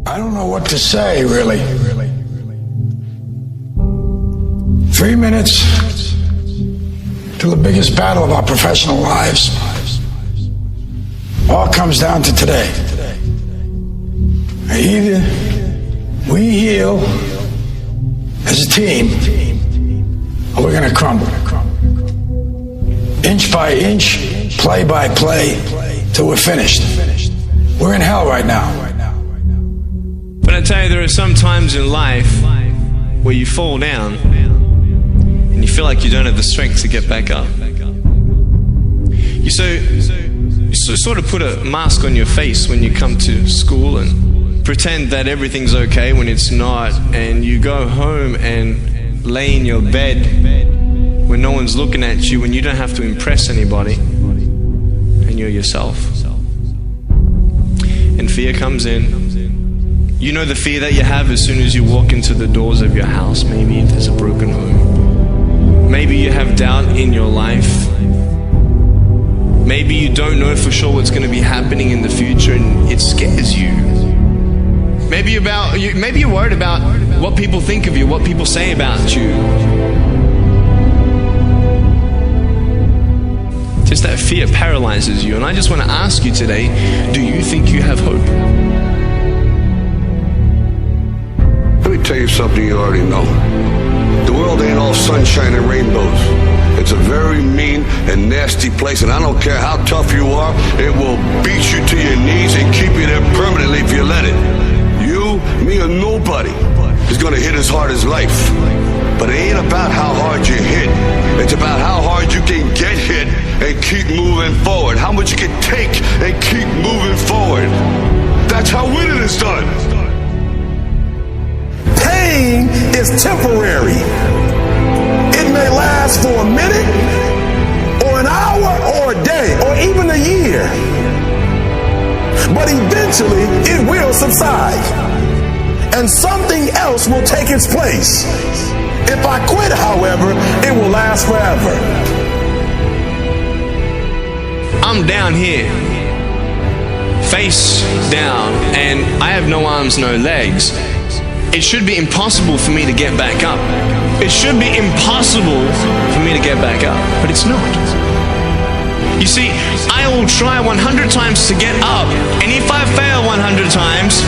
I don't know what to say, really. 3 minutes to the biggest battle of our professional lives. All comes down to today. Either we heal as a team, or we're going to crumble. Inch by inch, play by play, till we're finished. We're in hell right now. But I tell you, there are some times in life where you fall down and you feel like you don't have the strength to get back up. You sort of put a mask on your face when you come to school and pretend that everything's okay when it's not, and you go home and lay in your bed when no one's looking at you, when you don't have to impress anybody, and you're yourself. And fear comes in. You know the fear that you have as soon as you walk into the doors of your house. Maybe if there's a broken home. Maybe you have doubt in your life. Maybe you don't know for sure what's going to be happening in the future and it scares you. Maybe you're worried about what people think of you, what people say about you. Just that fear paralyzes you. And I just want to ask you today, do you think you have hope? Let me tell you something you already know. The world ain't all sunshine and rainbows. It's a very mean and nasty place, and I don't care how tough you are, it will beat you to your knees and keep you there permanently if you let it. You, me, or nobody is gonna hit as hard as life. But it ain't about how hard you hit. It's about how hard you can get hit and keep moving forward. How much you can take and keep moving forward. That's how winning is done. Pain is temporary. It may last for a minute, or an hour, or a day, or even a year. But eventually, it will subside. And something else will take its place. If I quit, however, it will last forever. I'm down here, face down, and I have no arms, no legs. It should be impossible for me to get back up. It should be impossible for me to get back up, but it's not. You see, I will try 100 times to get up, and if I fail 100 times,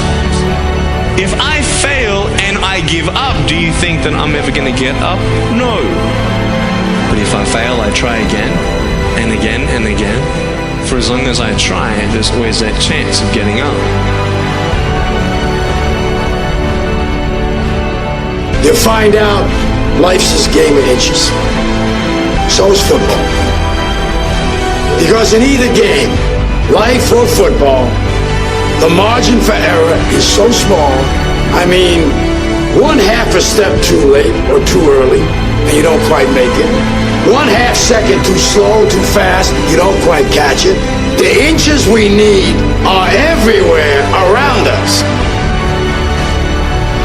if I fail and I give up, do you think that I'm ever going to get up? No. But if I fail, I try again, and again, and again. For as long as I try, there's always that chance of getting up. You'll find out life's this game of inches. So is football. Because in either game, life or football, the margin for error is so small. I mean, 1/2 a step too late or too early, and you don't quite make it. 1/2 second too slow, too fast, you don't quite catch it. The inches we need are everywhere around us.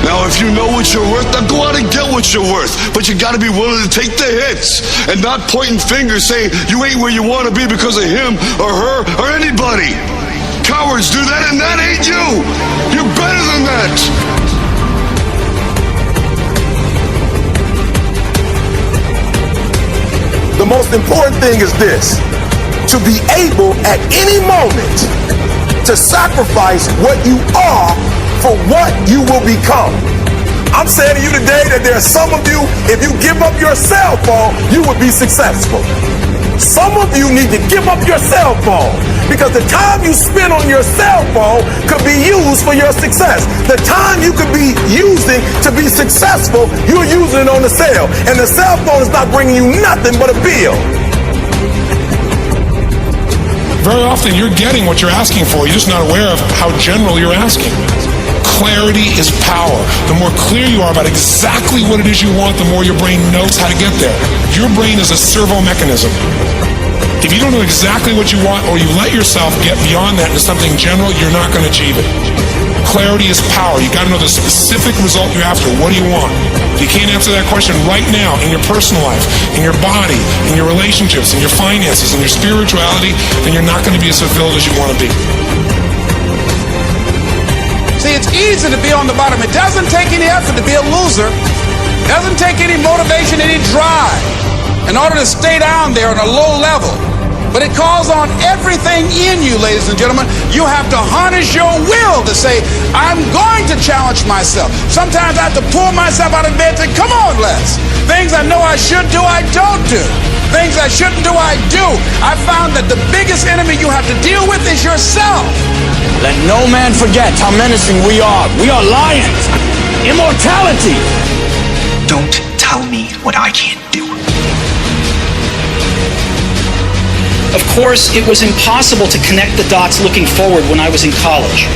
Now, if you know what you're worth, now go out and get what you're worth. But you gotta be willing to take the hits and not pointing fingers saying you ain't where you wanna be because of him or her or anybody. Cowards do that, and that ain't you. You're better than that. The most important thing is this: to be able at any moment to sacrifice what you are for what you will become. I'm saying to you today that there are some of you, if you give up your cell phone, you would be successful. Some of you need to give up your cell phone because the time you spend on your cell phone could be used for your success. The time you could be using to be successful, you're using it on the cell. And the cell phone is not bringing you nothing but a bill. Very often you're getting what you're asking for. You're just not aware of how general you're asking. Clarity is power. The more clear you are about exactly what it is you want, the more your brain knows how to get there. Your brain is a servo mechanism. If you don't know exactly what you want, or you let yourself get beyond that into something general, you're not going to achieve it. Clarity is power. You got to know the specific result you're after. What do you want? If you can't answer that question right now in your personal life, in your body, in your relationships, in your finances, in your spirituality, then you're not going to be as fulfilled as you want to be. See, it's easy to be on the bottom. It doesn't take any effort to be a loser. It doesn't take any motivation, any drive in order to stay down there on a low level. But it calls on everything in you, ladies and gentlemen. You have to harness your will to say, I'm going to challenge myself. Sometimes I have to pull myself out of bed and say, come on, Les. Things I know I should do, I don't do. Things I shouldn't do, I do. I found that the biggest enemy you have to deal with is yourself. Let no man forget how menacing we are. We are lions. Immortality. Don't tell me what I can't do. Of course, it was impossible to connect the dots looking forward when I was in college,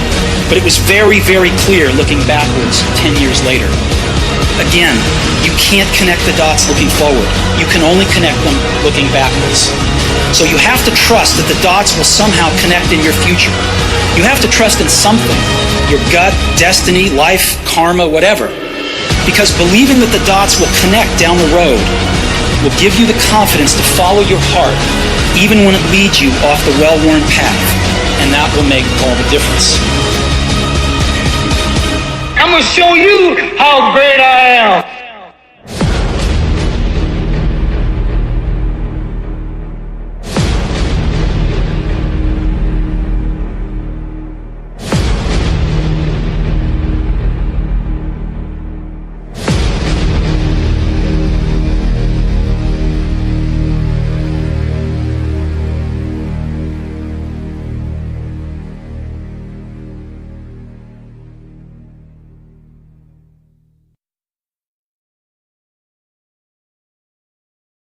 but it was very, very clear looking backwards 10 years later. Again, you can't connect the dots looking forward. You can only connect them looking backwards. So you have to trust that the dots will somehow connect in your future. You have to trust in something, your gut, destiny, life, karma, whatever. Because believing that the dots will connect down the road will give you the confidence to follow your heart, even when it leads you off the well-worn path. And that will make all the difference. I'm gonna show you how great I am.